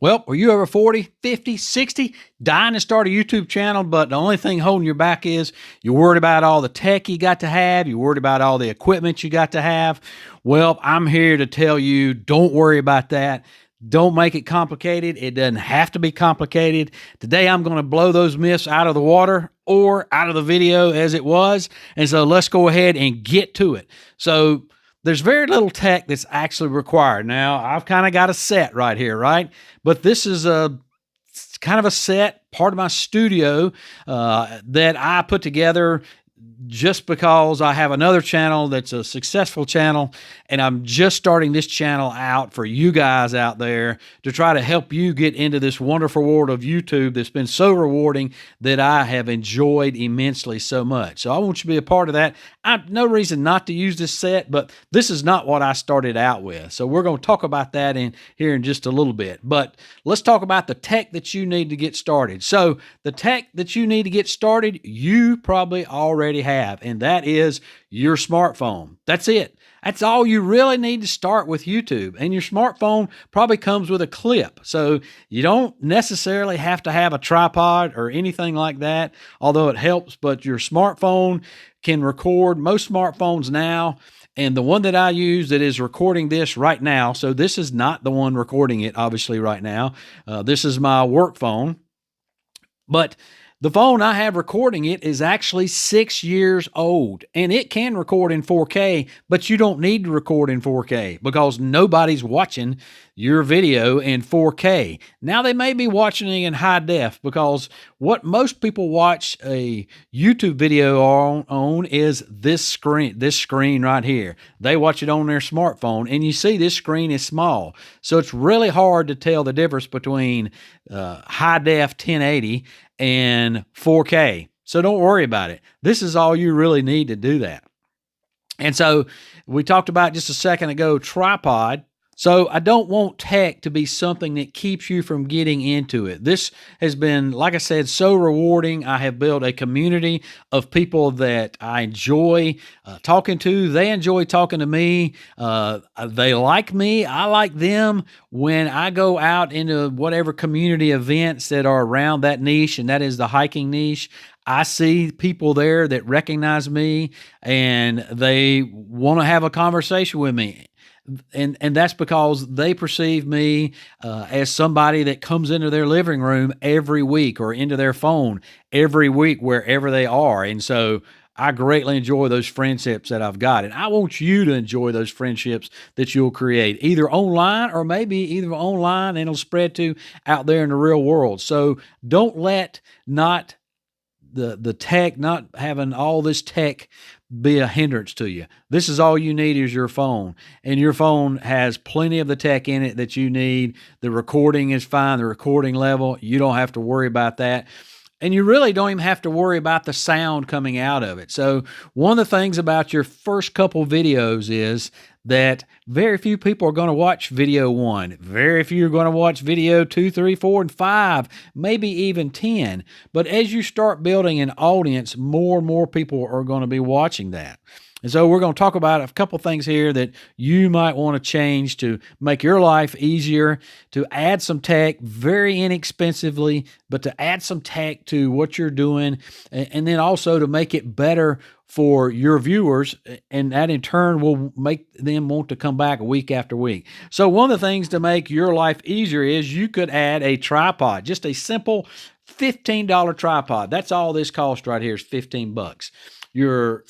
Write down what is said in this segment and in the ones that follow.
Well, were you ever 40, 50, 60, dying to start a YouTube channel, but the only thing holding your back is you're worried about all the tech you got to have, you're worried about all the equipment you got to have? Well, I'm here to tell you, don't worry about that. Don't make it complicated. It doesn't have to be complicated. Today, I'm going to blow those myths out of the water or out of the video as it was. And so let's go ahead and get to it. So there's very little tech that's actually required. Now, I've kind of got a set right here, right? But this is a kind of a set, part of my studio that I put together just because I have another channel that's a successful channel, and I'm just starting this channel out for you guys out there to try to help you get into this wonderful world of YouTube that's been so rewarding that I have enjoyed immensely so much. So I want you to be a part of that. I have no reason not to use this set, but this is not what I started out with. So we're going to talk about that here in just a little bit. But let's talk about the tech that you need to get started. So the tech that you need to get started, you probably already have, and that is your smartphone. That's it. That's all you really need to start with YouTube. And your smartphone probably comes with a clip. So you don't necessarily have to have a tripod or anything like that, although it helps. But your smartphone can record. Most smartphones now, and the one that I use that is recording this right now, so this is not the one recording it, obviously, right now. This is my work phone. But the phone I have recording it is actually 6 years old, and it can record in 4K, but you don't need to record in 4K because nobody's watching your video in 4K. Now, they may be watching it in high def because what most people watch a YouTube video on is this screen right here. They watch it on their smartphone, and you see this screen is small. So it's really hard to tell the difference between high def 1080 and 4K. So don't worry about it. This is all you really need to do that. And so we talked about just a second ago, tripod. So I don't want tech to be something that keeps you from getting into it. This has been, like I said, so rewarding. I have built a community of people that I enjoy talking to. They enjoy talking to me. They like me. I like them. When I go out into whatever community events that are around that niche, and that is the hiking niche, I see people there that recognize me and they want to have a conversation with me. And that's because they perceive me as somebody that comes into their living room every week or into their phone every week wherever they are. And so I greatly enjoy those friendships that I've got. And I want you to enjoy those friendships that you'll create either online or maybe either online and it'll spread to out there in the real world. So don't let not having all this tech be a hindrance to you. This is all you need is your phone, and your phone has plenty of the tech in it that you need. The recording is fine, the recording level, you don't have to worry about that. And you really don't even have to worry about the sound coming out of it. So one of the things about your first couple videos is that very few people are going to watch video 1. Very few are going to watch video 2, 3, 4, and 5, maybe even 10. But as you start building an audience, more and more people are going to be watching that. And so we're going to talk about a couple things here that you might want to change to make your life easier, to add some tech very inexpensively, but to add some tech to what you're doing, and then also to make it better for your viewers, and that in turn will make them want to come back week after week. So one of the things to make your life easier is you could add a tripod, just a simple $15 tripod. That's all this costs right here is $15. Your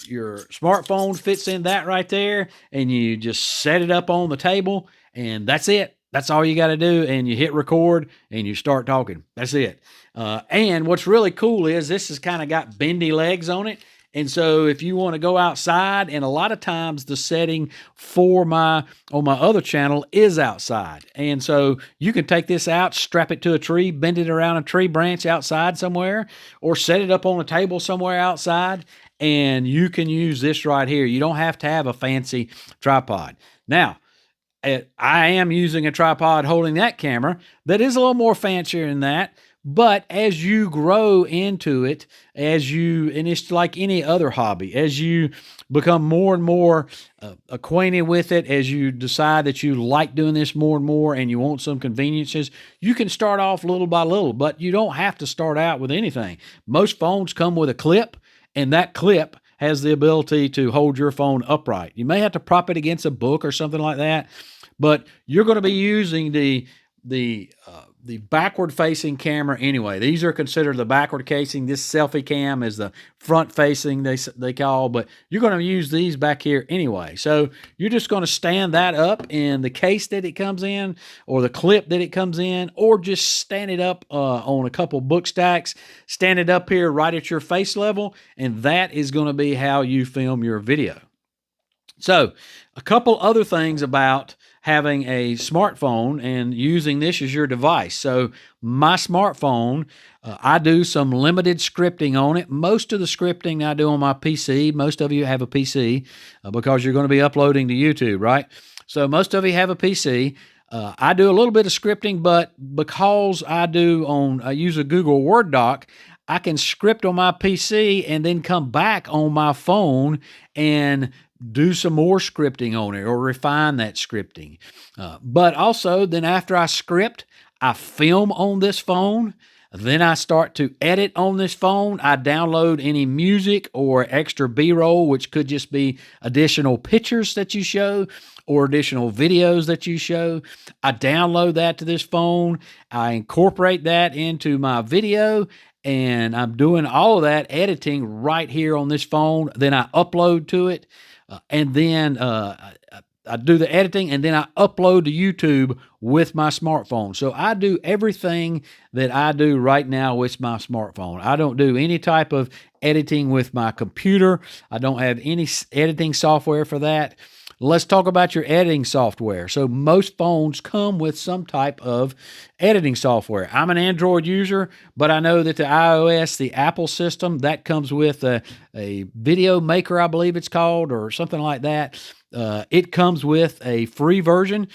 smartphone fits in that right there, and you just set it up on the table, and that's it. That's all you got to do, and you hit record, and you start talking. That's it. And what's really cool is this has kind of got bendy legs on it, and so if you want to go outside, and a lot of times the setting on my other channel is outside, and so you can take this out, strap it to a tree, bend it around a tree branch outside somewhere, or set it up on a table somewhere outside, and you can use this right here. You don't have to have a fancy tripod. Now, I am using a tripod holding that camera that is a little more fancier than that. But as you grow into it, and it's like any other hobby, as you become more and more acquainted with it, as you decide that you like doing this more and more and you want some conveniences, you can start off little by little, but you don't have to start out with anything. Most phones come with a clip, and that clip has the ability to hold your phone upright. You may have to prop it against a book or something like that, but you're going to be using the backward-facing camera anyway. These are considered the backward casing. This selfie cam is the front-facing, they call, but you're going to use these back here anyway. So you're just going to stand that up in the case that it comes in, or the clip that it comes in, or just stand it up on a couple book stacks, stand it up here right at your face level, and that is going to be how you film your video. So a couple other things about having a smartphone and using this as your device. So my smartphone, I do some limited scripting on it. Most of the scripting I do on my PC. Most of you have a PC because you're going to be uploading to YouTube, right? So most of you have a PC. I do a little bit of scripting, but because I use a Google Word doc, I can script on my PC and then come back on my phone and do some more scripting on it or refine that scripting. But also, then after I script, I film on this phone. Then I start to edit on this phone. I download any music or extra B-roll, which could just be additional pictures that you show or additional videos that you show. I download that to this phone. I incorporate that into my video, and I'm doing all of that editing right here on this phone. Then I upload to it. And then I do the editing, and then I upload to YouTube with my smartphone. So I do everything that I do right now with my smartphone. I don't do any type of editing with my computer. I don't have any editing software for that. Let's talk about your editing software. So most phones come with some type of editing software. I'm an Android user, but I know that the iOS, the Apple system, that comes with a video maker, I believe it's called, or something like that. It comes with a free version.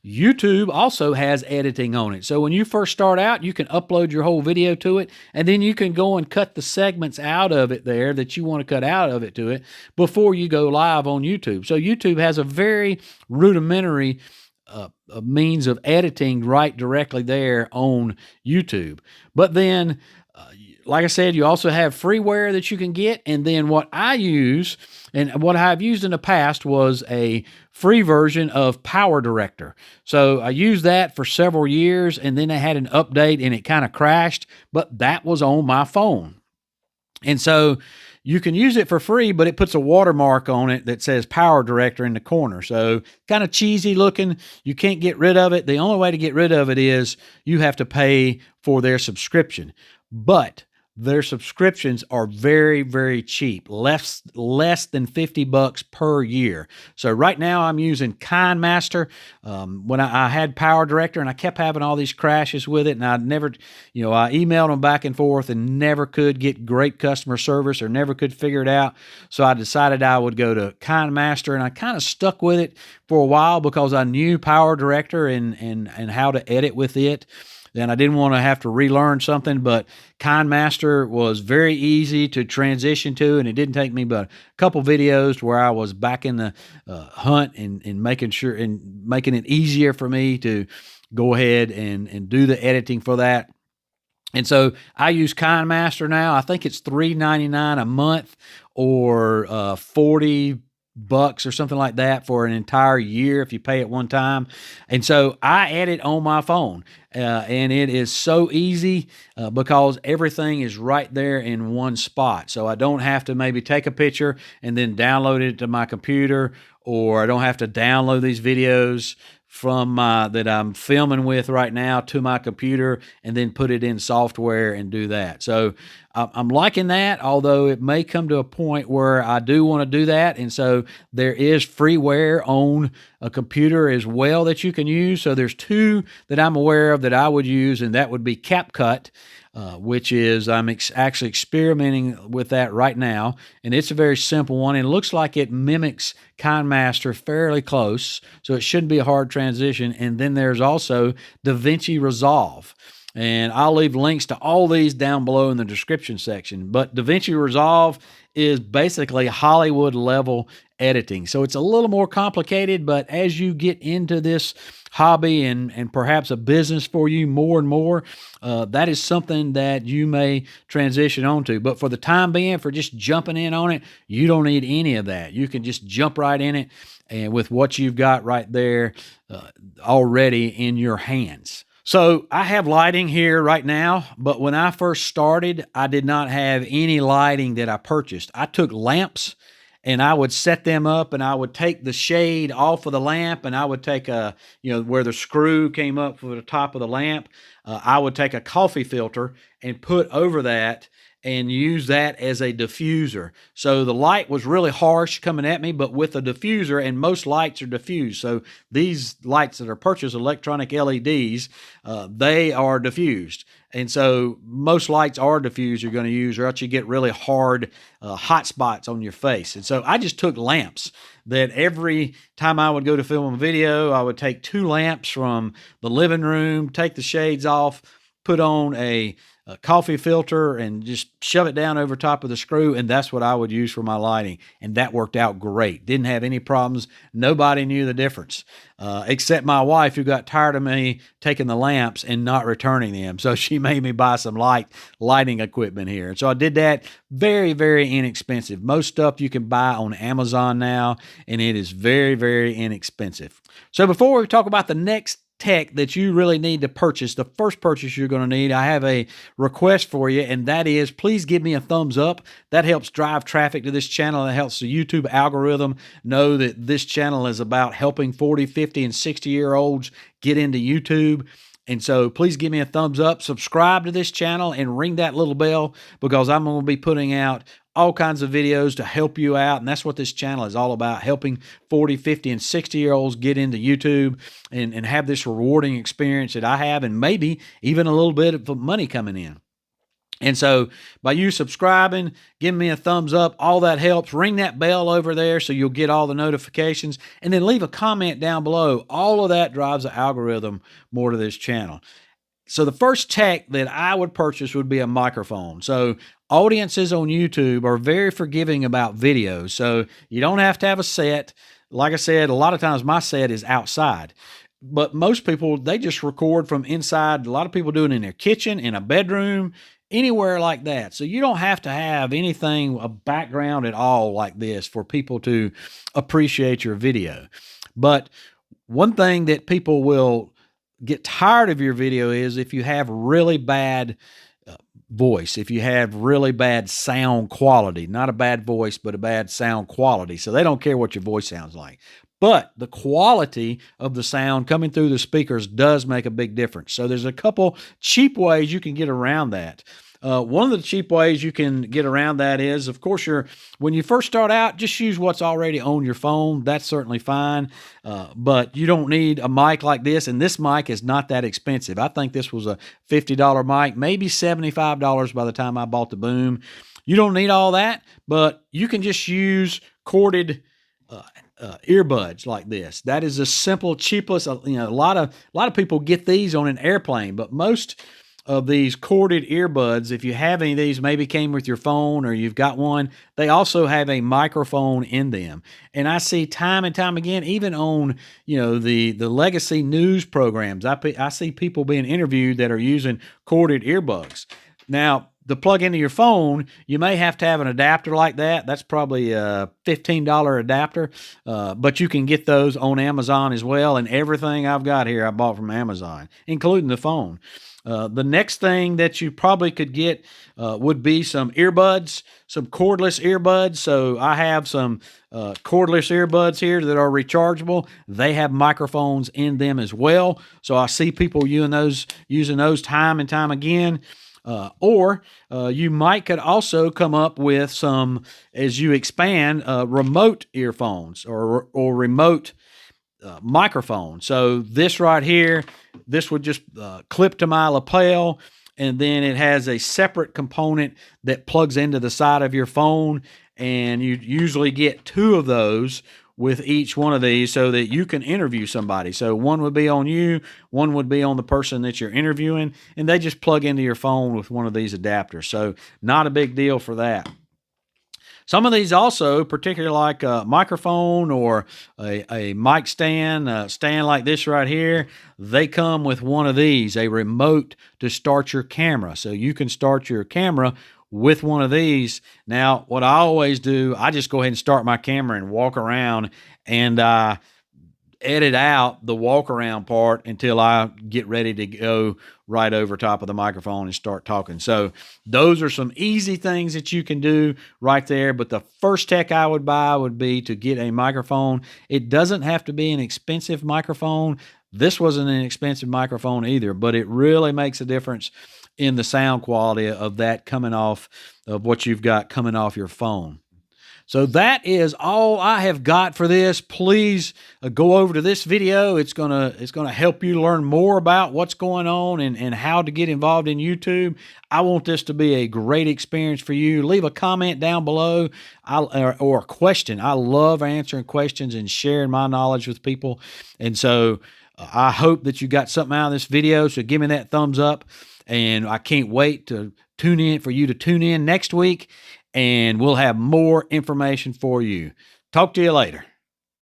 YouTube also has editing on it. So when you first start out, you can upload your whole video to it, and then you can go and cut the segments out of it there that you want to cut out of it to it before you go live on YouTube. So YouTube has a very rudimentary means of editing right directly there on YouTube. But then, like I said, you also have freeware that you can get. And then what I use, and what I've used in the past, was a free version of Power Director. So I used that for several years, and then I had an update and it kind of crashed, but that was on my phone. And so you can use it for free, but it puts a watermark on it that says Power Director in the corner. So kind of cheesy looking. You can't get rid of it. The only way to get rid of it is you have to pay for their subscription. But their subscriptions are very, very cheap, less than $50 per year. So right now I'm using KineMaster. When I had Power Director, and I kept having all these crashes with it, and I never, I emailed them back and forth and never could get great customer service or never could figure it out. So I decided I would go to KineMaster, and I kind of stuck with it for a while because I knew Power Director and how to edit with it. Then I didn't want to have to relearn something, but KineMaster was very easy to transition to, and it didn't take me but a couple videos where I was back in the hunt and making sure and making it easier for me to go ahead and do the editing for that. And so I use KineMaster now. I think it's $3.99 a month or $40 or something like that for an entire year if you pay it one time. And so I edit on my phone, and it is so easy because everything is right there in one spot. So I don't have to maybe take a picture and then download it to my computer, or I don't have to download these videos from that I'm filming with right now to my computer and then put it in software and do that. So I'm liking that, although it may come to a point where I do want to do that. And so there is freeware on a computer as well that you can use. So there's two that I'm aware of that I would use, and that would be CapCut. which is I'm actually experimenting with that right now, and it's a very simple one. And it looks like it mimics KineMaster fairly close, so it shouldn't be a hard transition. And then there's also DaVinci Resolve. And I'll leave links to all these down below in the description section. But DaVinci Resolve is basically Hollywood level editing. So it's a little more complicated, but as you get into this hobby and perhaps a business for you more and more, that is something that you may transition onto. But for the time being, for just jumping in on it, you don't need any of that. You can just jump right in it and with what you've got right there already in your hands. So I have lighting here right now, but when I first started, I did not have any lighting that I purchased. I took lamps and I would set them up and I would take the shade off of the lamp and I would take where the screw came up for the top of the lamp, I would take a coffee filter and put over that and use that as a diffuser. So the light was really harsh coming at me, but with a diffuser, and most lights are diffused. So these lights that are purchased, electronic LEDs, they are diffused. And so most lights are diffused you're going to use, or else you get really hard hot spots on your face. And so I just took lamps that every time I would go to film a video, I would take 2 lamps from the living room, take the shades off, put on a coffee filter and just shove it down over top of the screw, and that's what I would use for my lighting, and that worked out great. Didn't have any problems. Nobody knew the difference, except my wife, who got tired of me taking the lamps and not returning them, so she made me buy some lighting equipment here. And so I did that. Very, very inexpensive. Most stuff you can buy on Amazon now, and it is very, very inexpensive. So before we talk about the next tech that you really need to purchase, the first purchase you're going to need, I have a request for you, and that is please give me a thumbs up. That helps drive traffic to this channel. That helps the YouTube algorithm know that this channel is about helping 40, 50, and 60-year-olds get into YouTube. And so please give me a thumbs up, subscribe to this channel, and ring that little bell, because I'm going to be putting out all kinds of videos to help you out. And that's what this channel is all about, helping 40, 50, and 60-year-olds get into YouTube and have this rewarding experience that I have, and maybe even a little bit of money coming in. And so by you subscribing, giving me a thumbs up, all that helps. Ring that bell over there so you'll get all the notifications, and then leave a comment down below. All of that drives the algorithm more to this channel. So the first tech that I would purchase would be a microphone. So audiences on YouTube are very forgiving about videos. So you don't have to have a set. Like I said, a lot of times my set is outside. But most people, they just record from inside. A lot of people do it in their kitchen, in a bedroom, anywhere like that. So you don't have to have anything, a background at all like this for people to appreciate your video. But one thing that people will get tired of your video is if you have really bad voice, if you have really bad sound quality, not a bad voice, but a bad sound quality. So they don't care what your voice sounds like. But the quality of the sound coming through the speakers does make a big difference. So there's a couple cheap ways you can get around that. One of the cheap ways you can get around that is, of course, when you first start out, just use what's already on your phone. That's certainly fine, but you don't need a mic like this, and this mic is not that expensive. I think this was a $50 mic, maybe $75 by the time I bought the boom. You don't need all that, but you can just use corded earbuds like this. That is the simple, cheapest. A lot of people get these on an airplane, but most of these corded earbuds, if you have any of these, maybe came with your phone or you've got one, they also have a microphone in them. And I see time and time again, even on the legacy news programs, I see people being interviewed that are using corded earbuds. Now, to plug into your phone, you may have to have an adapter like that. That's probably a $15 adapter, but you can get those on Amazon as well. And everything I've got here I bought from Amazon, including the phone. The next thing that you probably could get would be some earbuds, some cordless earbuds. So I have some cordless earbuds here that are rechargeable. They have microphones in them as well. So I see people using those time and time again. Or you could also come up with some, as you expand, remote earphones or remote microphone. So this right here, this would just clip to my lapel. and then it has a separate component that plugs into the side of your phone, and you usually get two of those with each one of these so that you can interview somebody. So one would be on you, one would be on the person that you're interviewing, and they just plug into your phone with one of these adapters. So not a big deal for that. Some of these also, particularly like a microphone or a mic stand, stand like this right here, they come with one of these, a remote to start your camera. So you can start your camera with one of these. Now, what I always do, I just go ahead and start my camera and walk around, and edit out the walk around part until I get ready to go right over top of the microphone and start talking. So those are some easy things that you can do right there. But the first tech I would buy would be to get a microphone. It doesn't have to be an expensive microphone. This wasn't an expensive microphone either, but it really makes a difference in the sound quality of that coming off of what you've got coming off your phone. So that is all I have got for this. Please go over to this video. It's gonna help you learn more about what's going on and how to get involved in YouTube. I want this to be a great experience for you. Leave a comment down below or a question. I love answering questions and sharing my knowledge with people. And so I hope that you got something out of this video. So give me that thumbs up. And I can't wait to tune in next week, and we'll have more information for you. Talk to you later.